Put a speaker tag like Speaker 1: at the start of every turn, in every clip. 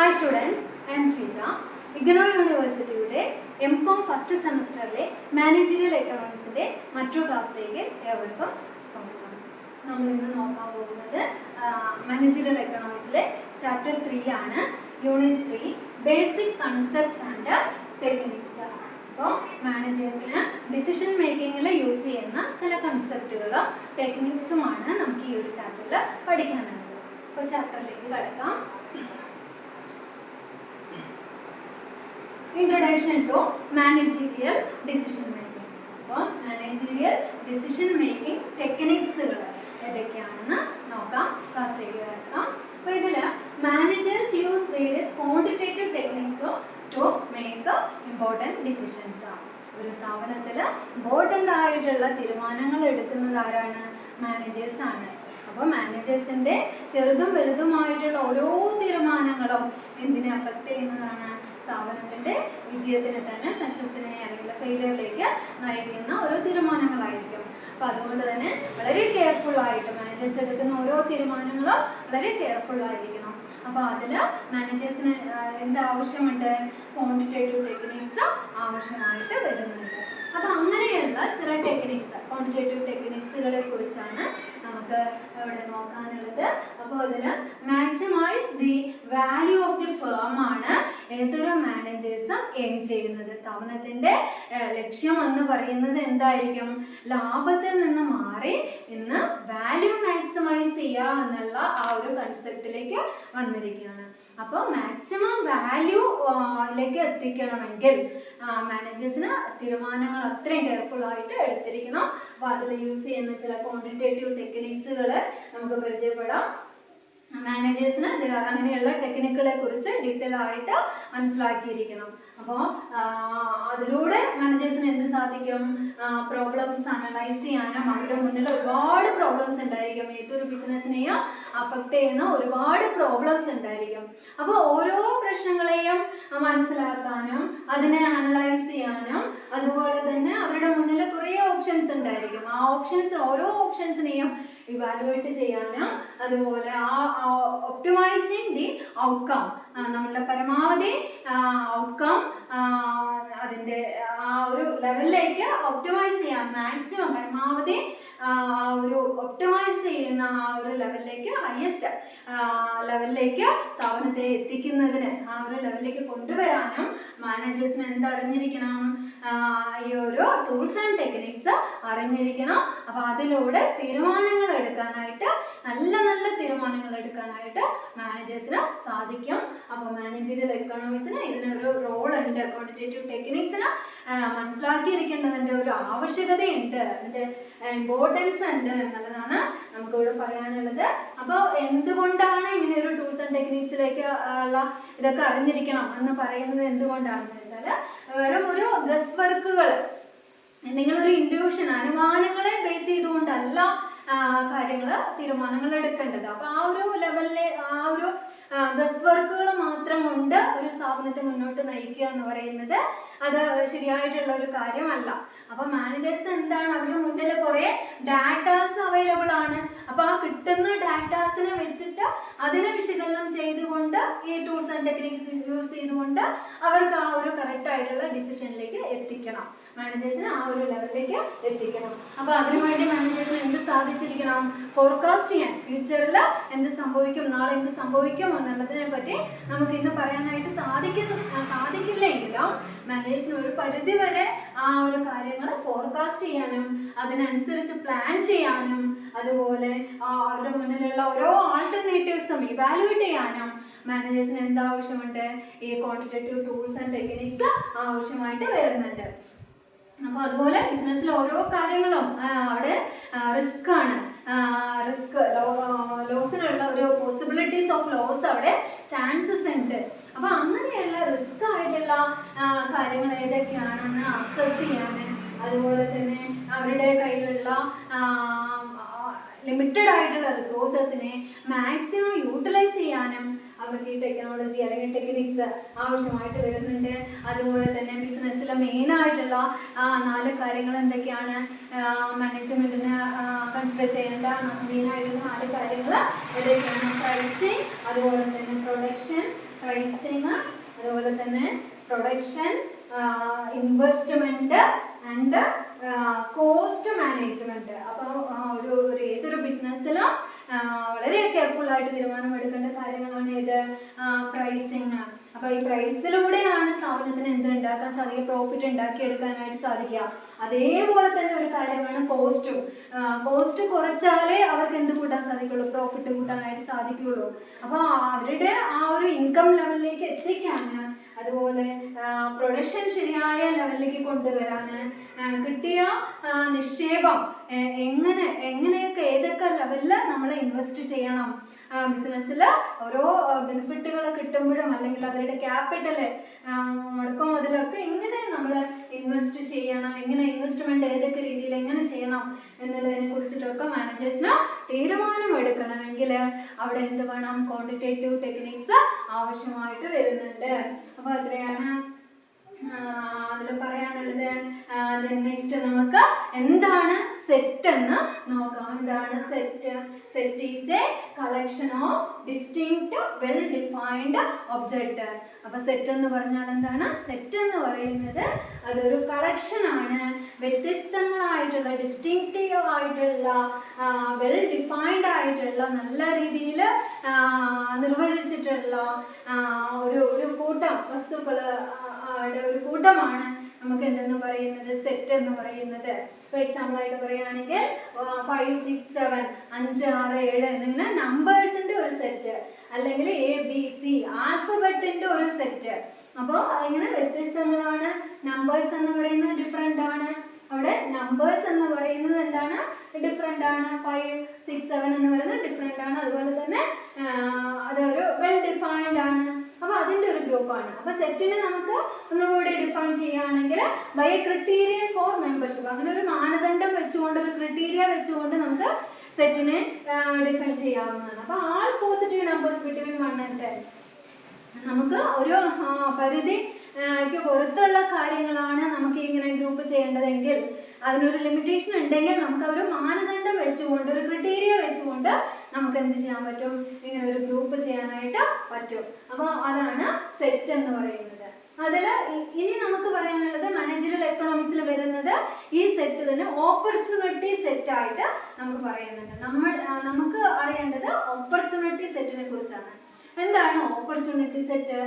Speaker 1: Hi students, I am Srija. IGNOU യൂണിവേഴ്സിറ്റിയുടെ M.Com first സെമസ്റ്ററിലെ managerial എക്കണോമിക്സിൻ്റെ മറ്റൊരു ക്ലാസ്സിലേക്ക് ഏവർക്കും സ്വാഗതം. നമ്മൾ ഇന്ന് നോക്കാൻ പോകുന്നത് മാനേജറിയൽ എക്കണോമിക്സിലെ ചാപ്റ്റർ 3 ആണ്. Unit 3 basic concepts and techniques. അപ്പോൾ മാനേജേഴ്സിന് ഡിസിഷൻ മേക്കിങ്ങിൽ യൂസ് ചെയ്യുന്ന ചില കൺസെപ്റ്റുകളും ടെക്നിക്സുമാണ് നമുക്ക് ഈ ഒരു ചാപ്റ്ററിൽ പഠിക്കാനുള്ളത്. അപ്പോൾ ചാപ്റ്ററിലേക്ക് കടക്കാം. Introduction to managerial decision making. അപ്പോൾ മാനേജറിയൽ ഡിസിഷൻ മേക്കിംഗ് ടെക്നിക്സുകൾ ഏതൊക്കെയാണെന്ന് നോക്കാം. ക്ലാസ്സിലേക്ക് കിടക്കാം. അപ്പോൾ ഇതിൽ managers use various quantitative techniques to make important decisions ആണ്. ഒരു സ്ഥാപനത്തിൽ ഇമ്പോർട്ടൻ്റ് ആയിട്ടുള്ള തീരുമാനങ്ങൾ എടുക്കുന്നത് ആരാണ്? മാനേജേഴ്സ് ആണ്. അപ്പോൾ മാനേജേഴ്സിൻ്റെ ചെറുതും വലുതുമായിട്ടുള്ള ഓരോ തീരുമാനങ്ങളും എന്തിനെ അഫക്റ്റ് ചെയ്യുന്നതാണ്? സ്ഥാപനത്തിൻ്റെ വിജയത്തിന് തന്നെ, സക്സസ്സിനെ അല്ലെങ്കിൽ ഫെയിലിയറിലേക്ക് നയിക്കുന്ന ഓരോ തീരുമാനങ്ങളായിരിക്കും. അപ്പോൾ അതുകൊണ്ട് തന്നെ വളരെ കെയർഫുള്ളായിട്ട് മാനേജേഴ്സ് എടുക്കുന്ന ഓരോ തീരുമാനങ്ങളും വളരെ കെയർഫുള്ളായിരിക്കണം. അപ്പോൾ അതിൽ മാനേജേഴ്സിന് എന്താവശ്യമുണ്ട്? ക്വാണ്ടിറ്റേറ്റീവ് ടെക്നിക്സ് ആവശ്യമായിട്ട് വരുന്നുണ്ട്. അപ്പോൾ അങ്ങനെയുള്ള ചില ടെക്നിക്സ്, ക്വാണ്ടിറ്റേറ്റീവ് ടെക്നിക്സുകളെ കുറിച്ചാണ് നമുക്ക് ഇവിടെ നോക്കാനുള്ളത്. അപ്പോൾ ഇതിൽ maximise the value of the firm ആണ് ഏതൊരു മാനേജേഴ്സും എയിം ചെയ്യുന്നത്. സ്ഥാപനത്തിൻ്റെ ലക്ഷ്യം എന്ന് പറയുന്നത് എന്തായിരിക്കും? ലാഭത്തിൽ നിന്ന് മാറി ഇന്ന് വാല്യൂ മാക്സിമൈസ് ചെയ്യുക എന്നുള്ള ആ ഒരു കൺസെപ്റ്റിലേക്ക് വന്നിരിക്കുകയാണ്. അപ്പോൾ മാക്സിമം വാല്യൂയിലേക്ക് എത്തിക്കണമെങ്കിൽ മാനേജേഴ്സിന് തീരുമാനങ്ങൾ അത്രയും കെയർഫുള്ളായിട്ട് എടുത്തിരിക്കണം. അപ്പോൾ അതിൽ യൂസ് ചെയ്യുന്ന ചില ക്വാണ്ടിറ്റേറ്റീവ് ടെക്നിക്സുകൾ നമുക്ക് പരിചയപ്പെടാം. മാനേജേഴ്സിന് അങ്ങനെയുള്ള ടെക്നിക്കുകളെ കുറിച്ച് ഡീറ്റെയിൽ ആയിട്ട് മനസ്സിലാക്കിയിരിക്കണം. അപ്പോൾ അതിലൂടെ മാനേജേഴ്സിന് എന്ത് സാധിക്കും? പ്രോബ്ലംസ് അനലൈസ് ചെയ്യാനും. അവരുടെ മുന്നിൽ ഒരുപാട് പ്രോബ്ലംസ് ഉണ്ടായിരിക്കും. ഏതൊരു ബിസിനസ്സിനെയും അഫക്റ്റ് ചെയ്യുന്ന ഒരുപാട് പ്രോബ്ലംസ് ഉണ്ടായിരിക്കും. അപ്പോൾ ഓരോ പ്രശ്നങ്ങളെയും മനസ്സിലാക്കാനും അതിനെ അനലൈസ് ചെയ്യാനും, അതുപോലെ തന്നെ അവരുടെ മുന്നിൽ കുറേ ഓപ്ഷൻസ് ഉണ്ടായിരിക്കും. ആ ഓരോ ഓപ്ഷൻസിനെയും ഇവാലുവേറ്റ് ചെയ്യാനും, അതുപോലെ ഒപ്റ്റിമൈസിങ് ദി ഔട്ട്കം, നമ്മളുടെ പരമാവധി ഔട്ട്കം അതിൻ്റെ ആ ഒരു ലെവലിലേക്ക് ഒപ്റ്റിമൈസ് ചെയ്യാൻ, മാക്സിമം പരമാവധി ഒരു ഒപ്റ്റിമൈസ് ചെയ്യുന്ന ആ ഒരു ലെവലിലേക്ക്, ഹയസ്റ്റ് ലെവലിലേക്ക് സ്ഥാപനത്തെ എത്തിക്കുന്നതിന്, ആ ഒരു ലെവലിലേക്ക് കൊണ്ടുവരാനും മാനേജേഴ്സിന് എന്തറിഞ്ഞിരിക്കണം? ഈ ഒരു ടൂൾസ് ആൻഡ് ടെക്നിക്സ് അറിഞ്ഞിരിക്കണം. അപ്പോൾ അതിലൂടെ തീരുമാനങ്ങൾ എടുക്കാനായിട്ട്, നല്ല നല്ല തീരുമാനങ്ങൾ എടുക്കാനായിട്ട് മാനേജേഴ്സിന് സാധിക്കും. അപ്പോൾ മാനേജറിയൽ എക്കണോമിക്സിന് ഇതിനൊരു റോൾ ഉണ്ട്. ക്വാണ്ടിറ്റേറ്റീവ് ടെക്നിക്സിന് മനസ്സിലാക്കിയിരിക്കേണ്ടതിൻ്റെ ഒരു ആവശ്യകതയുണ്ട്, അതിൻ്റെ ഇമ്പോർട്ടൻസ് ഉണ്ട് എന്നുള്ളതാണ് നമുക്കിവിടെ പറയാനുള്ളത്. അപ്പോൾ എന്തുകൊണ്ടാണ് ഇങ്ങനെ ഒരു ടൂൾസ് ആൻഡ് ടെക്നിക്സിലേക്ക് ഉള്ള ഇതൊക്കെ അറിഞ്ഞിരിക്കണം എന്ന് പറയുന്നത് എന്തുകൊണ്ടാണെന്ന് വെച്ചാൽ, വെറും ഒരു ഗസ് വർക്കുകൾ, നിങ്ങളൊരു ഇൻഡ്യൂഷൻ, അനുമാനങ്ങളെ ബേസ് ചെയ്തുകൊണ്ടല്ല തീരുമാനങ്ങൾ എടുക്കേണ്ടത്. അപ്പോൾ ആ ഒരു ലെവലിലെ ആ ഒരു ഗസ് വർക്കുകൾ മാത്രം കൊണ്ട് ഒരു സ്ഥാപനത്തെ മുന്നോട്ട് നയിക്കുക എന്ന് പറയുന്നത് അത് ശരിയായിട്ടുള്ള ഒരു കാര്യമല്ല. അപ്പോൾ മാനേജേഴ്സ് എന്താണ്? അവരുടെ മുന്നിൽ കുറേ ഡാറ്റാസ് അവൈലബിൾ ആണ്. അപ്പോൾ ആ കിട്ടുന്ന ഡാറ്റാസിനെ വെച്ചിട്ട് അതിനെ വിശകലനം ചെയ്തുകൊണ്ട് ഈ ടൂൾസ് ആൻഡ് ടെക്നിക്സ് യൂസ് ചെയ്തുകൊണ്ട് അവർക്ക് ആ ഒരു കറക്റ്റ് ആയിട്ടുള്ള ഡിസിഷനിലേക്ക് എത്തിക്കണം. മാനേജേഴ്സിന് ആ ഒരു ലെവലിലേക്ക് എത്തിക്കണം. അപ്പോൾ അതിനുവേണ്ടി മാനേജേഴ്സിന് എന്ത് സാധിച്ചിരിക്കണം? ഫോർകാസ്റ്റ് ചെയ്യാൻ, ഫ്യൂച്ചറിൽ എന്ത് സംഭവിക്കും, നാളെ എന്ത് സംഭവിക്കും എന്നുള്ളതിനെ പറ്റി നമുക്ക് ഇന്ന് പറയാനായിട്ട് സാധിക്കില്ലെങ്കിലും മാനേജേഴ്സിന് ഒരു പരിധി വരെ ആ ഒരു കാര്യങ്ങൾ ഫോർകാസ്റ്റ് ചെയ്യാനും അതിനനുസരിച്ച് പ്ലാൻ ചെയ്യാനും, അതുപോലെ അവരുടെ മുന്നിലുള്ള ഓരോ ആൾട്ടർനേറ്റീവ്സും ഇവാലുവേറ്റ് ചെയ്യാനും മാനേജേഴ്സിന് എന്താവശ്യമുണ്ട്? ഈ ക്വാണ്ടിറ്റേറ്റീവ് ടൂൾസ് ആൻഡ് ടെക്നിക്സ് ആവശ്യമായിട്ട് വരുന്നുണ്ട്. അപ്പോൾ അതുപോലെ ബിസിനസ്സിൽ ഓരോ കാര്യങ്ങളും അവിടെ റിസ്ക് ആണ്. ലോസിനുള്ള ഒരു പോസിബിലിറ്റീസ് ഓഫ് ലോസ് അവിടെ ചാൻസസ് ഉണ്ട്. അപ്പോൾ അങ്ങനെയുള്ള റിസ്ക് ആയിട്ടുള്ള കാര്യങ്ങൾ ഏതൊക്കെയാണെന്ന് അസസ് ചെയ്യാൻ, അതുപോലെ തന്നെ അവരുടെ കയ്യിലുള്ള ലിമിറ്റഡ് ആയിട്ടുള്ള റിസോഴ്സസിനെ മാക്സിമം യൂട്ടിലൈസ് ചെയ്യാനും അവർക്ക് ഈ ടെക്നോളജി അല്ലെങ്കിൽ ടെക്നിക്സ് ആവശ്യമായിട്ട് വരുന്നുണ്ട്. അതുപോലെ തന്നെ ബിസിനസ്സിലെ മെയിനായിട്ടുള്ള 4 കാര്യങ്ങൾ എന്തൊക്കെയാണ്? മാനേജ്മെൻറ്റിന് കൺസിഡർ ചെയ്യേണ്ട മെയിനായിട്ടുള്ള 4 കാര്യങ്ങൾ ഏതൊക്കെയാണ്? പ്രൈസിങ്, അതുപോലെ തന്നെ പ്രൊഡക്ഷൻ, പ്രൈസിങ്, അതുപോലെ തന്നെ production, investment and cost management. അപ്പോൾ ഏതൊരു ബിസിനസ്സിലും വളരെ കെയർഫുൾ ആയിട്ട് തീരുമാനമെടുക്കേണ്ട കാര്യങ്ങളാണ് ഇത് പ്രൈസിങ്. അപ്പോൾ ഈ പ്രൈസിലൂടെയാണ് സ്ഥാപനത്തിന് എന്ത് ഉണ്ടാക്കാൻ സാധിക്കുക, പ്രോഫിറ്റ് ഉണ്ടാക്കിയെടുക്കാനായിട്ട് സാധിക്കുക. അതേപോലെ തന്നെ ഒരു കാര്യമാണ് കോസ്റ്റും. കോസ്റ്റ് കുറച്ചാലേ അവർക്ക് എന്ത് കൂട്ടാൻ സാധിക്കുള്ളൂ, പ്രോഫിറ്റ് കൂട്ടാനായിട്ട് സാധിക്കുകയുള്ളൂ. അപ്പോൾ അവരുടെ ആ ഒരു ഇൻകം ലെവലിലേക്ക് എത്തിക്കാൻ, അതുപോലെ പ്രൊഡക്ഷൻ ശരിയായ ലെവലിലേക്ക് കൊണ്ടുവരാൻ, കിട്ടിയ നിക്ഷേപം എങ്ങനെയൊക്കെ ഏതൊക്കെ ലെവലിൽ നമ്മൾ ഇൻവെസ്റ്റ് ചെയ്യണം, ബിസിനസ്സിൽ ഓരോ ബെനിഫിറ്റുകൾ കിട്ടുമ്പോഴും അല്ലെങ്കിൽ അവരുടെ ക്യാപിറ്റൽ മുടക്കം മുതലൊക്കെ എങ്ങനെ നമ്മൾ ഇൻവെസ്റ്റ് ചെയ്യണം, എങ്ങനെ ഇൻവെസ്റ്റ്മെന്റ് ഏതൊക്കെ രീതിയിൽ എങ്ങനെ ചെയ്യണം എന്നുള്ളതിനെ കുറിച്ചിട്ടൊക്കെ മാനേജേഴ്സിന് തീരുമാനമെടുക്കണമെങ്കിൽ അവിടെ എന്ത് വേണം, ക്വാണ്ടിറ്റേറ്റീവ് ടെക്നിക്സ് ആവശ്യമായിട്ട് വരുന്നുണ്ട്. അപ്പോൾ അത്രയാണ് അതിൽ പറയാനുള്ളത്. നെക്സ്റ്റ് നമുക്ക് എന്താണ് സെറ്റ് എന്ന് നോക്കാം. എന്താണ് set? Set is A collection of distinct well defined object. അപ്പൊ സെറ്റ് എന്ന് പറഞ്ഞാൽ എന്താണ്? സെറ്റ് എന്ന് പറയുന്നത് അതൊരു കളക്ഷൻ ആണ്, വ്യത്യസ്തങ്ങളായിട്ടുള്ള ഡിസ്റ്റിങ്ക്റ്റീവ് ആയിട്ടുള്ള വെൽ ഡിഫൈൻഡ് ആയിട്ടുള്ള നല്ല രീതിയിൽ നിർവചിച്ചിട്ടുള്ള ഒരു കൂട്ടം വസ്തുക്കൾ ഒരു കൂട്ടമാണ് നമുക്ക് എന്തെന്ന് പറയുന്നത്, സെറ്റ് എന്ന് പറയുന്നത്. ഇപ്പോൾ എക്സാമ്പിൾ ആയിട്ട് പറയുകയാണെങ്കിൽ 5, 6, 7, 5, 6, 7 എന്നിങ്ങനെ നമ്പേഴ്സിന്റെ ഒരു സെറ്റ്, അല്ലെങ്കിൽ ABC ആൽഫബറ്റിന്റെ ഒരു സെറ്റ്. അപ്പോൾ ഇങ്ങനെ വ്യത്യസ്തങ്ങളാണ്. നമ്പേഴ്സ് എന്ന് പറയുന്നത് ഡിഫറെൻ്റ് ആണ്. അവിടെ നമ്പേഴ്സ് എന്ന് പറയുന്നത് എന്താണ്? ഡിഫറെൻ്റ് ആണ്. 5, 6, 7 എന്ന് പറയുന്നത് ഡിഫറെൻ്റ് ആണ്. അതുപോലെ തന്നെ അതൊരു വെൽ ഡിഫൈൻഡ് ആണ്. അപ്പോൾ അതിൻ്റെ ഒരു ഗ്രൂപ്പാണ്. അപ്പോൾ സെറ്റിനെ നമുക്ക് ഒന്നുകൂടി ഡിഫൈൻ ചെയ്യുകയാണെങ്കിൽ ബൈ എ ക്രിറ്റീരിയൻ ഫോർ മെമ്പർഷിപ്പ്, അങ്ങനെ ഒരു മാനദണ്ഡം വെച്ചുകൊണ്ട്, ഒരു ക്രിറ്റീരിയ വെച്ചുകൊണ്ട് നമുക്ക് സെറ്റിനെ ഡിഫൈൻ ചെയ്യാവുന്നതാണ്. അപ്പോൾ ആൾ പോസിറ്റീവ് നമ്പേഴ്സ് ബിറ്റ്വീൻ 1 and 10. നമുക്ക് ഒരു പരിധിക്ക് പുറത്തുള്ള കാര്യങ്ങളാണ് നമുക്ക് ഇങ്ങനെ ഗ്രൂപ്പ് ചെയ്യേണ്ടതെങ്കിൽ, അതിനൊരു ലിമിറ്റേഷൻ ഉണ്ടെങ്കിൽ നമുക്ക് ഒരു മാനദണ്ഡം വെച്ചുകൊണ്ട്, ഒരു ക്രിറ്റീരിയ വെച്ചുകൊണ്ട് നമുക്ക് എന്ത് ചെയ്യാൻ പറ്റും, ഇങ്ങനെ ഒരു ഗ്രൂപ്പ് ചെയ്യാനായിട്ട് പറ്റും. അപ്പോൾ അതാണ് സെറ്റ് എന്ന് പറയുന്നത്. അതിൽ ഇനി നമുക്ക് പറയാനുള്ളത് മാനേജറിയൽ എക്കണോമിക്സിൽ വരുന്നത് ഈ സെറ്റ് തന്നെ ഓപ്പർച്യൂണിറ്റി സെറ്റ് ആയിട്ട് നമുക്ക് പറയുന്നുണ്ട്. നമുക്ക് അറിയേണ്ടത് ഓപ്പർച്യൂണിറ്റി സെറ്റിനെ കുറിച്ചാണ്. എന്താണ് ഓപ്പർച്യൂണിറ്റി സെറ്റ്?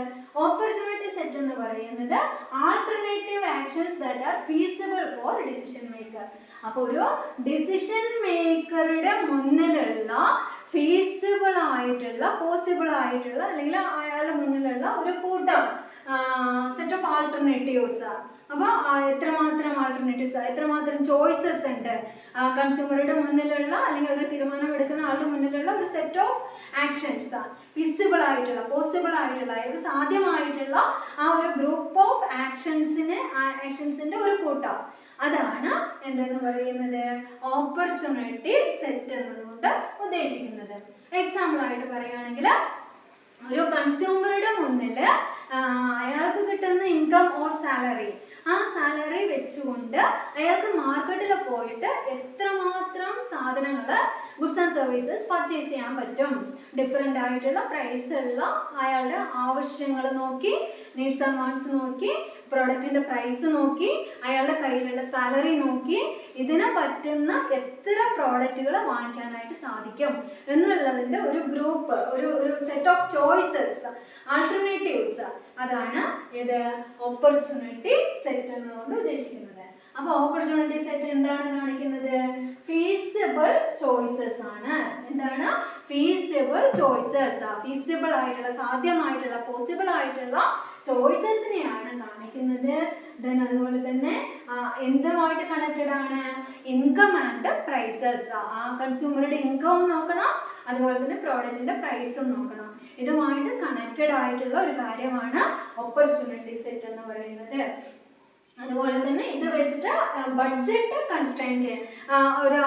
Speaker 1: ഓപ്പർച്യൂണിറ്റി സെറ്റ് എന്ന് പറയുന്നത് alternative actions that are feasible four decision maker. അപ്പോൾ ഒരു ഡിസിഷൻ മേക്കറുടെ മുന്നിലുള്ള ഫീസിബിൾ ആയിട്ടുള്ള, പോസിബിൾ ആയിട്ടുള്ള, അല്ലെങ്കിൽ അയാളുടെ മുന്നിലുള്ള ഒരു കൂട്ടം സെറ്റ് ഓഫ് ആൾട്ടർനേറ്റീവ്സ്. അപ്പോൾ എത്രമാത്രം ആൾട്ടർനേറ്റീവ്സ്, എത്രമാത്രം ചോയ്സസ് ഉണ്ട് കൺസ്യൂമറുടെ മുന്നിലുള്ള, അല്ലെങ്കിൽ ഒരു തീരുമാനം എടുക്കുന്ന ആളുടെ മുന്നിലുള്ള ഒരു സെറ്റ് ഓഫ് ആക്ഷൻസ്, ഫിസിബിൾ ആയിട്ടുള്ള, പോസിബിൾ ആയിട്ടുള്ള, അതായത് സാധ്യമായിട്ടുള്ള ആ ഒരു ഗ്രൂപ്പ് ഓഫ് ആക്ഷൻസിന്റെ ഒരു കൂട്ടം. അതാണ് എന്തെന്ന് പറയുന്നത്, ഓപ്പർച്യൂണിറ്റി സെറ്റ് എന്നതുകൊണ്ട് ഉദ്ദേശിക്കുന്നത്. എക്സാമ്പിൾ ആയിട്ട് പറയുകയാണെങ്കിൽ ഒരു കൺസ്യൂമറുടെ മുന്നിൽ അയാൾക്ക് കിട്ടുന്ന ഇൻകം ഓർ സാലറി, ആ സാലറി വെച്ചുകൊണ്ട് അയാൾക്ക് മാർക്കറ്റിൽ പോയിട്ട് എത്രമാത്രം സാധനങ്ങൾ, ഗുഡ്സ് ആൻഡ് സർവീസസ് പർച്ചേസ് ചെയ്യാൻ പറ്റും, ഡിഫറെൻ്റ് ആയിട്ടുള്ള പ്രൈസുള്ള അയാളുടെ ആവശ്യങ്ങൾ നോക്കി, നീഡ്സ് ആൻഡ് വാണ്ട്സ് നോക്കി, പ്രോഡക്റ്റിൻ്റെ പ്രൈസ് നോക്കി, അയാളുടെ കയ്യിലുള്ള സാലറി നോക്കി, ഇതിന് പറ്റുന്ന എത്ര പ്രോഡക്റ്റുകൾ വാങ്ങിക്കാനായിട്ട് സാധിക്കും എന്നുള്ളതിൻ്റെ ഒരു ഗ്രൂപ്പ്, ഒരു സെറ്റ് ഓഫ് ചോയ്സസ്, ആൾട്ടർനേറ്റീവ്സ്, അതാണ് ഇത് ഓപ്പർച്യൂണിറ്റി സെറ്റ് എന്നതുകൊണ്ട് ഉദ്ദേശിക്കുന്നത്. അപ്പോൾ ഓപ്പർച്യൂണിറ്റി സെറ്റ് എന്താണ് കാണിക്കുന്നത്? ഫീസിബിൾ ചോയ്സസ് ആണ്. എന്താണ്? ഫീസിബിൾ ചോയ്സസ്, ഫീസിബിൾ ആയിട്ടുള്ള, സാധ്യമായിട്ടുള്ള, പോസിബിൾ ആയിട്ടുള്ള ചോയ്സസിനെയാണ് കാണിക്കുന്നത്. ദെൻ അതുപോലെ തന്നെ എന്തുമായിട്ട് കണക്റ്റഡ് ആണ്? Income and prices. ആ കൺസ്യൂമറുടെ ഇൻകവും നോക്കണം, അതുപോലെ തന്നെ പ്രോഡക്റ്റിന്റെ പ്രൈസും നോക്കണം. ഇതുമായിട്ട് കണക്റ്റഡ് ആയിട്ടുള്ള ഒരു കാര്യമാണ് ഓപ്പർച്യൂണിറ്റി സെറ്റ് എന്ന് പറയുന്നത്. അതുപോലെ തന്നെ ഇത് വെച്ചിട്ട് ബഡ്ജറ്റ് കൺസ്ട്രെയിൻറ്റ്, ഒരു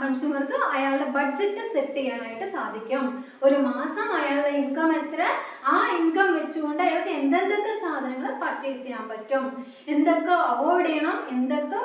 Speaker 1: കൺസ്യൂമർക്ക് അയാളുടെ ബഡ്ജറ്റ് സെറ്റ് ചെയ്യാനായിട്ട് സാധിക്കും. ഒരു മാസം അയാളുടെ ഇൻകം എത്ര, ആ ഇൻകം വെച്ചുകൊണ്ട് അയാൾക്ക് എന്തെന്തൊക്കെ സാധനങ്ങൾ പർച്ചേസ് ചെയ്യാൻ പറ്റും, എന്തൊക്കെ അവോയ്ഡ് ചെയ്യണം, എന്തൊക്കെ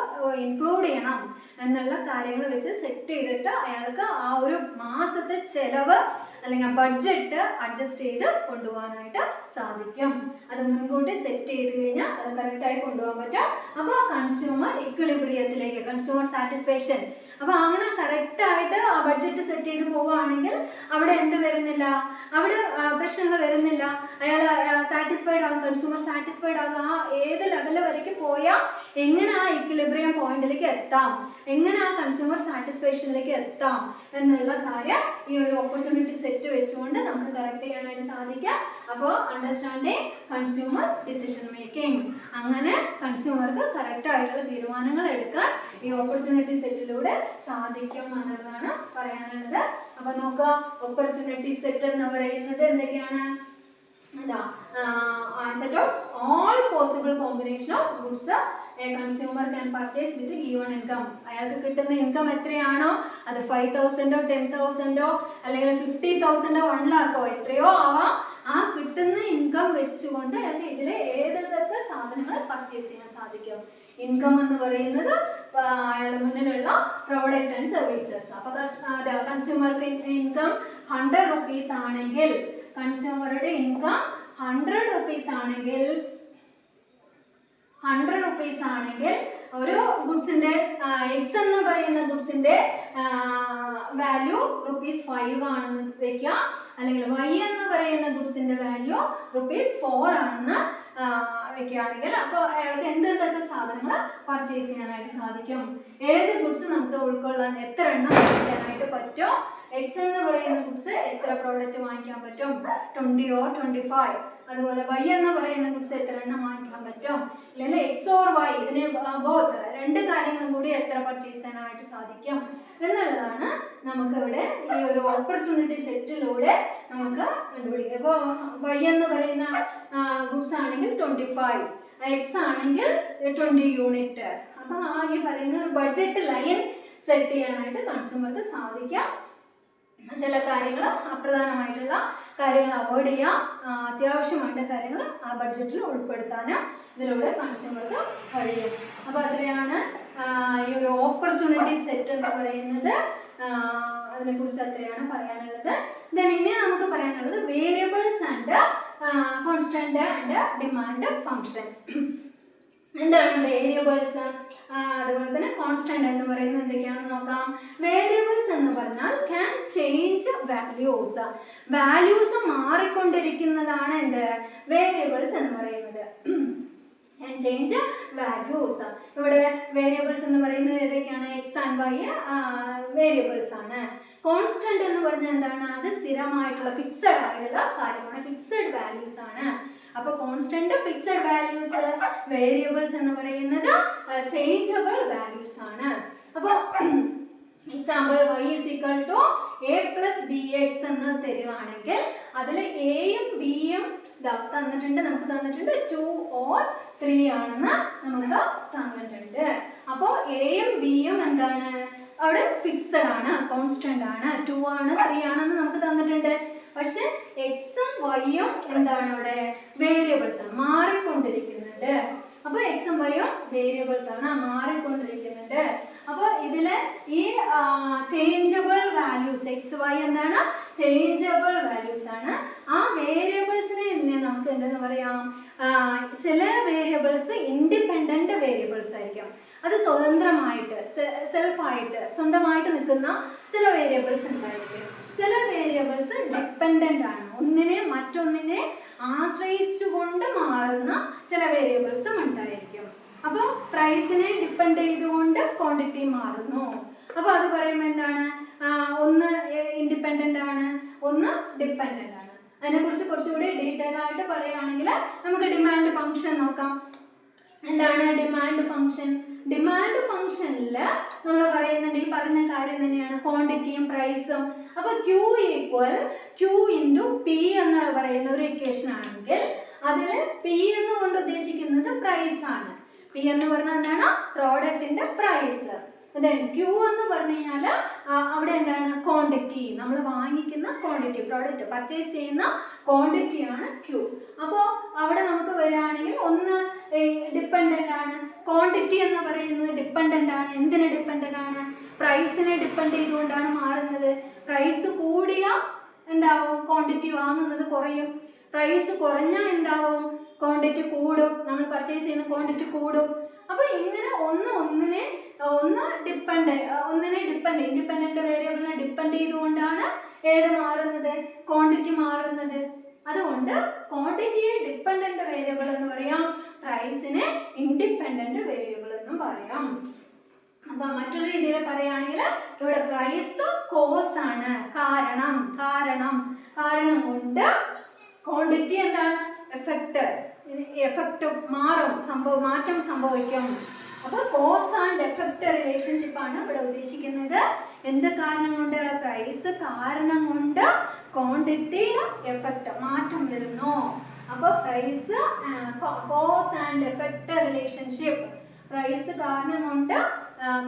Speaker 1: ഇൻക്ലൂഡ് ചെയ്യണം എന്നുള്ള കാര്യങ്ങൾ വെച്ച് സെറ്റ് ചെയ്തിട്ട് അയാൾക്ക് ആ ഒരു മാസത്തെ ചെലവ് അല്ലെങ്കിൽ ബഡ്ജറ്റ് അഡ്ജസ്റ്റ് ചെയ്ത് കൊണ്ടുപോകാനായിട്ട് സാധിക്കും. അത് മുൻകൂട്ടി സെറ്റ് ചെയ്ത് കഴിഞ്ഞാൽ അത് കറക്റ്റായി കൊണ്ടുപോകാൻ പറ്റും. അപ്പോൾ കൺസ്യൂമർ ഇക്വിലിബ്രിയത്തിലേക്ക്, കൺസ്യൂമർ സാറ്റിസ്ഫാക്ഷൻ, അപ്പോൾ അങ്ങനെ കറക്റ്റായിട്ട് ആ ബഡ്ജറ്റ് സെറ്റ് ചെയ്ത് പോവുകയാണെങ്കിൽ അവിടെ എന്ത് വരുന്നില്ല, അവിടെ പ്രശ്നങ്ങൾ വരുന്നില്ല. അയാൾ സാറ്റിസ്ഫൈഡ് ആകും, കൺസ്യൂമർ സാറ്റിസ്ഫൈഡ് ആകും. ആ ഏത് ലെവൽ വരയ്ക്ക് പോയാൽ എങ്ങനെ ആ ഇക്വിലിബ്രിയം പോയിന്റിലേക്ക് എത്താം, എങ്ങനെ ആ കൺസ്യൂമർ സാറ്റിസ്ഫാക്ഷനിലേക്ക് എത്താം എന്നുള്ള കാര്യം ഈ ഒരു ഓപ്പർച്യൂണിറ്റി സെറ്റ് വെച്ചുകൊണ്ട് നമുക്ക് കറക്റ്റ് ചെയ്യാനായിട്ട് സാധിക്കാം. അപ്പോൾ അണ്ടർസ്റ്റാൻഡിങ് കൺസ്യൂമർ ഡിസിഷൻ മേക്കിംഗ്, അങ്ങനെ കൺസ്യൂമർക്ക് കറക്റ്റായിട്ടുള്ള തീരുമാനങ്ങൾ എടുക്കാൻ ഈ ഓപ്പർച്യൂണിറ്റി സെറ്റിലൂടെ സാധിക്കും എന്നുള്ളതാണ് പറയാനുള്ളത്. അപ്പോൾ നോക്കുക, ഓപ്പർച്യൂണിറ്റി സെറ്റ് എന്ന് പറയുന്നത് എന്തൊക്കെയാണ്? Set of all possible combination of goods A consumer can purchase with given income. അയാൾക്ക് കിട്ടുന്ന ഇൻകം എത്രയാണോ, അത് 5,000 10,000 അല്ലെങ്കിൽ 50,000 1 lakh എത്രയോ ആവാം, ആ കിട്ടുന്ന ഇൻകം വെച്ചുകൊണ്ട് അയാൾക്ക് ഇതിലെ ഏതൊക്കെ സാധനങ്ങൾ പർച്ചേസ് ചെയ്യാൻ സാധിക്കും. ഇൻകം എന്ന് പറയുന്നത് അയാളുടെ മുന്നിലുള്ള പ്രോഡക്റ്റ് ആൻഡ് സർവീസസ്. അപ്പോൾ കൺസ്യൂമർക്ക് ഇൻകം 100 rupees ആണെങ്കിൽ, കൺസ്യൂമറുടെ ഇൻകം 100 rupees ആണെങ്കിൽ, 100 rupees ആണെങ്കിൽ ഒരു ഗുഡ്സിന്റെ എക്സ് എന്ന് പറയുന്ന ഗുഡ്സിന്റെ വാല്യൂ ₹5 ആണെന്ന് വെക്കുക, അല്ലെങ്കിൽ വൈ എന്ന് പറയുന്ന ഗുഡ്സിന്റെ വാല്യൂ ₹4 ആണെന്ന് വെക്കുകയാണെങ്കിൽ, അപ്പോൾ അയാൾക്ക് എന്തൊക്കെ സാധനങ്ങൾ പർച്ചേസ് ചെയ്യാനായിട്ട് സാധിക്കും, ഏത് ഗുഡ്സ് നമുക്ക് ഉൾക്കൊള്ളാൻ എത്ര എണ്ണം വാങ്ങിക്കാനായിട്ട് പറ്റും, എക്സ് എന്ന് പറയുന്ന ഗുഡ്സ് എത്ര പ്രോഡക്റ്റ് വാങ്ങിക്കാൻ പറ്റും, 20 or 25. അതുപോലെ വൈ എന്ന് പറയുന്ന ഗുഡ്സ് എത്ര എണ്ണം വാങ്ങിക്കാൻ പറ്റും, അല്ലെങ്കിൽ എക്സ് ഓർ വൈ, ഇതിനെ ബോത്ത് രണ്ട് കാര്യങ്ങളും കൂടി എത്ര പർച്ചേസ് ചെയ്യാനായിട്ട് സാധിക്കും എന്നുള്ളതാണ് നമുക്കിവിടെ ഈ ഒരു ഓപ്പർച്യൂണിറ്റി സെറ്റിലൂടെ നമുക്ക് കണ്ടുപിടിക്കുക. ഇപ്പോൾ വൈ എന്ന് പറയുന്ന ഗുഡ്സ് ആണെങ്കിൽ 25, എക്സ് ആണെങ്കിൽ 20 യൂണിറ്റ്. അപ്പോൾ ആ ഈ പറയുന്ന ഒരു ബഡ്ജറ്റ് ലൈൻ സെറ്റ് ചെയ്യാനായിട്ട് കൺസ്യൂമർക്ക് സാധിക്കാം. ചില കാര്യങ്ങൾ, അപ്രധാനമായിട്ടുള്ള കാര്യങ്ങൾ അവോയ്ഡ് ചെയ്യാം, അത്യാവശ്യമായിട്ട് കാര്യങ്ങൾ ആ ബഡ്ജറ്റിൽ ഉൾപ്പെടുത്താനും ഇതിലൂടെ കൺസ്യൂമർക്ക് കഴിയും. അപ്പോൾ അത്രയാണ് ഈ ഒരു ഓപ്പർച്യൂണിറ്റി സെറ്റ് എന്ന് പറയുന്നത്. അതിനെക്കുറിച്ച് അത്രയാണ് പറയാനുള്ളത്. ദെൻ ഇനി നമുക്ക് പറയാനുള്ളത് variables and constant and demand function. എന്താണ് വേരിയബിൾസ്, അതുപോലെ തന്നെ കോൺസ്റ്റന്റ് എന്ന് പറയുന്നത് എന്തൊക്കെയാണെന്ന് നോക്കാം. വേരിയബിൾസ് എന്ന് പറഞ്ഞാൽ ക്യാൻ ചേഞ്ച് വാല്യൂസ്, വാല്യൂസ് മാറിക്കൊണ്ടിരിക്കുന്നതാണ് എന്ത് വേരിയബിൾസ് എന്ന് പറയുന്നത്. Can change values. ഇവിടെ വേരിയബിൾസ് എന്ന് പറയുന്നത് ഏതൊക്കെയാണ്? എക്സ് ആൻഡ് വൈ വേരിയബിൾസ് ആണ്. കോൺസ്റ്റന്റ് എന്ന് പറഞ്ഞാൽ എന്താണ്? അത് സ്ഥിരമായിട്ടുള്ള ഫിക്സഡ് ആയിട്ടുള്ള കാര്യമാണ്, ഫിക്സഡ് വാല്യൂസ് ആണ്. അപ്പോൾ കോൺസ്റ്റന്റ് ഫിക്സഡ് വാല്യൂസ്, വേരിയബിൾസ് എന്ന് പറയുന്നത് ചേഞ്ചബിൾ വാല്യൂസ് ആണ്. അപ്പോൾ എക്സാമ്പിൾ y = a + bx എന്ന് തരുവാണെങ്കിൽ അതിൽ എയും ബിയും തന്നിട്ടുണ്ട്, നമുക്ക് തന്നിട്ടുണ്ട് 2 or 3 ആണെന്ന് നമുക്ക് തന്നിട്ടുണ്ട്. അപ്പോൾ എയും ബിയും എന്താണ്? അവിടെ ഫിക്സഡ് ആണ്, കോൺസ്റ്റന്റ് ആണ്, 2 ആണ് 3 ആണെന്ന് നമുക്ക് തന്നിട്ടുണ്ട്. പക്ഷെ എക്സും വൈയും എന്താണ്? അവിടെ വേരിയബിൾസ് ആണ്, മാറിക്കൊണ്ടിരിക്കുന്നുണ്ട്. അപ്പോൾ എക്സും വൈയും വേരിയബിൾസ് ആണ്, മാറിക്കൊണ്ടിരിക്കുന്നുണ്ട്. അപ്പോൾ ഇതില് ഈ ചേഞ്ചബിൾ വാല്യൂസ് എക്സ് വൈ എന്താണ്? ചേഞ്ചബിൾ വാല്യൂസ് ആണ്. ആ വേരിയബിൾസിനെ നമുക്ക് എന്തെന്ന് പറയാം? ചില വേരിയബിൾസ് ഇൻഡിപെൻഡന്റ് വേരിയബിൾസ് ആയിരിക്കും, അത് സ്വതന്ത്രമായിട്ട് സെൽഫായിട്ട് സ്വന്തമായിട്ട് നിൽക്കുന്ന ചില വേരിയബിൾസ് ഉണ്ടായിരിക്കും. ചില വേരിയബിൾസ് ഡിപ്പെൻഡൻ്റ് ആണ്, ഒന്നിനെ മറ്റൊന്നിനെ ആശ്രയിച്ചുകൊണ്ട് മാറുന്ന ചില വേരിയബിൾസും ഉണ്ടായിരിക്കും. അപ്പോൾ പ്രൈസിനെ ഡിപ്പെൻഡ് ചെയ്തുകൊണ്ട് ക്വാണ്ടിറ്റി മാറുന്നു. അപ്പോൾ അത് പറയുമ്പോൾ എന്താണ്? ഒന്ന് ഇൻഡിപെൻഡൻ്റ് ആണ്, ഒന്ന് ഡിപ്പെൻഡൻ്റ് ആണ്. അതിനെക്കുറിച്ച് കുറച്ചുകൂടി ഡീറ്റെയിൽ ആയിട്ട് പറയുകയാണെങ്കിൽ നമുക്ക് ഡിമാൻഡ് ഫംഗ്ഷൻ നോക്കാം. എന്താണ് ഡിമാൻഡ് ഫംഗ്ഷൻ? ഡിമാൻഡ് ഫംഗ്ഷനിൽ നമ്മൾ പറയുന്നുണ്ട്, ഈ പറഞ്ഞ കാര്യം തന്നെയാണ്, ക്വാണ്ടിറ്റിയും പ്രൈസും. അപ്പോൾ Q × P എന്ന് പറയുന്ന ഒരു ഇക്വേഷൻ ആണെങ്കിൽ അതിൽ P എന്നുകൊണ്ട് ഉദ്ദേശിക്കുന്നത് പ്രൈസ് ആണ്. P എന്ന് പറഞ്ഞാൽ എന്താണ്? പ്രോഡക്റ്റിന്റെ പ്രൈസ്. ദെൻ Q എന്ന് പറഞ്ഞു കഴിഞ്ഞാൽ അവിടെ എന്താണ്? ക്വാണ്ടിറ്റി, നമ്മൾ വാങ്ങിക്കുന്ന ക്വാണ്ടിറ്റി, പ്രോഡക്റ്റ് പർച്ചേസ് ചെയ്യുന്ന ക്വാണ്ടിറ്റിയാണ് Q. അപ്പോൾ അവിടെ നമുക്ക് വരികയാണെങ്കിൽ ഒന്ന് ഡിപ്പെൻഡൻ്റ് ആണ്, ക്വാണ്ടിറ്റി എന്ന് പറയുന്നത് ഡിപ്പെൻഡൻ്റ് ആണ്. എന്തിനെ ഡിപ്പെൻഡൻ്റ് ആണ്? പ്രൈസിനെ ഡിപ്പെൻഡ് ചെയ്തുകൊണ്ടാണ് മാറുന്നത്. പ്രൈസ് കൂടിയ എന്താവും? ക്വാണ്ടിറ്റി വാങ്ങുന്നത് കുറയും. പ്രൈസ് കുറഞ്ഞാൽ എന്താവും? ക്വാണ്ടിറ്റി കൂടും. നമ്മൾ പർച്ചേസ് ചെയ്യുന്ന ക്വാണ്ടിറ്റി കൂടും. അപ്പൊ ഇങ്ങനെ ഒന്നിനെ ഇൻഡിപെൻഡന്റ് വേരിയബിളിനെ ഡിപ്പെൻഡ് ചെയ്തുകൊണ്ടാണ് ഏത് മാറുന്നത്? ക്വാണ്ടിറ്റി മാറുന്നത്. അതുകൊണ്ട് ക്വാണ്ടിറ്റിയെ ഡിപ്പെൻഡന്റ് വേരിയബിൾ എന്ന് പറയാം, പ്രൈസിനെ ഇൻഡിപെൻഡന്റ് വേരിയബിൾ എന്നും പറയാം. അപ്പൊ മറ്റൊരു രീതിയിൽ പറയുകയാണെങ്കിൽ ഇവിടെ പ്രൈസ് കോസ് ആണ്, കാരണം കൊണ്ട് ക്വാണ്ടിറ്റി എന്താണ്? എഫക്റ്റ് മാറ്റം സംഭവിക്കും. അപ്പൊ കോസ് ആൻഡ് എഫക്റ്റ് റിലേഷൻഷിപ്പ് ആണ് ഇവിടെ ഉദ്ദേശിക്കുന്നത്. എന്ത് കാരണം കൊണ്ട്? പ്രൈസ് കാരണം കൊണ്ട് ക്വാണ്ടിറ്റി എഫക്റ്റ് മാറ്റം വരുന്നു. അപ്പൊ price cause and effect relationship, price കാരണം കൊണ്ട്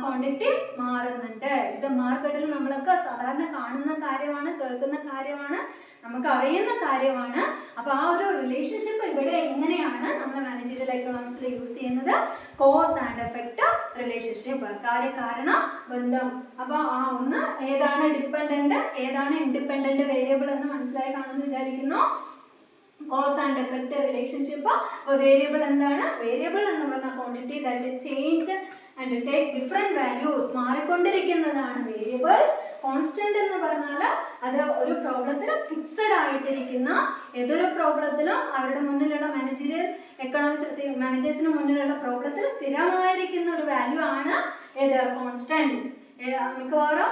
Speaker 1: ക്വാണ്ടിറ്റി മാറുന്നുണ്ട്. ഇത് മാർക്കറ്റിൽ നമ്മളൊക്കെ സാധാരണ കാണുന്ന കാര്യമാണ്, കേൾക്കുന്ന കാര്യമാണ്, നമുക്ക് അറിയുന്ന കാര്യമാണ്. അപ്പൊ ആ ഒരു റിലേഷൻഷിപ്പ് ഇവിടെ എങ്ങനെയാണ് നമ്മൾ മാനേജറിയൽ എക്കണോമിക്സിൽ യൂസ് ചെയ്യുന്നത്? കോസ് ആൻഡ് എഫക്റ്റ് റിലേഷൻഷിപ്പ്, കാര്യകാരണ ബന്ധം. അപ്പൊ ആ ഒന്ന് ഏതാണ് ഡിപ്പെൻഡന്റ്, ഏതാണ് ഇൻഡിപെൻഡന്റ് വേരിയബിൾ എന്ന് മനസ്സിലായി കാണുമെന്ന് വിചാരിക്കുന്നു. Cause and effect relationship. Variable എന്താണ്? വേരിയബിൾ എന്ന് പറഞ്ഞ quantity that change and take different values, മാറിക്കൊണ്ടിരിക്കുന്നതാണ് വേരിയബിൾസ്. കോൺസ്റ്റന്റ് എന്ന് പറഞ്ഞാൽ അത് ഒരു പ്രോബ്ലത്തിൽ ഫിക്സഡ് ആയിട്ടിരിക്കുന്ന, ഏതൊരു പ്രോബ്ലത്തിലും അവരുടെ മുന്നിലുള്ള മാനേജേഴ്സിന് മുന്നിലുള്ള പ്രോബ്ലത്തിൽ സ്ഥിരമായിരിക്കുന്ന ഒരു വാല്യൂ ആണ് ഏത്? കോൺസ്റ്റന്റ്. മിക്കവാറും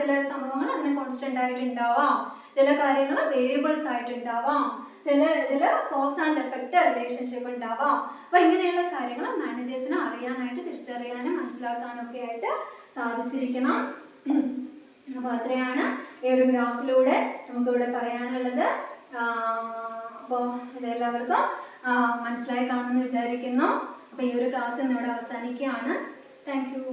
Speaker 1: ചില സംഭവങ്ങൾ അങ്ങനെ കോൺസ്റ്റന്റ് ആയിട്ട് ഉണ്ടാവാം, ചില കാര്യങ്ങൾ വേരിയബിൾസ് ആയിട്ട് ഉണ്ടാവാം, ഇതിൽ കോസ് ആൻഡ് എഫക്റ്റ് റിലേഷൻഷിപ്പ് ഉണ്ടാവാം. അപ്പൊ ഇങ്ങനെയുള്ള കാര്യങ്ങൾ മാനേജേഴ്സിന് അറിയാനായിട്ട്, തിരിച്ചറിയാനും മനസ്സിലാക്കാനും ഒക്കെ ആയിട്ട് സാധിച്ചിരിക്കണം. അപ്പൊ അത്രയാണ് ഈ ഒരു ഗ്രാഫിലൂടെ നമുക്കിവിടെ പറയാനുള്ളത്. അപ്പോൾ ഇതെല്ലാവർക്കും മനസ്സിലായി കാണുമെന്ന് വിചാരിക്കുന്നു. അപ്പൊ ഈ ഒരു ക്ലാസ് ഇന്നിവിടെ അവസാനിക്കുകയാണ്. Thank you.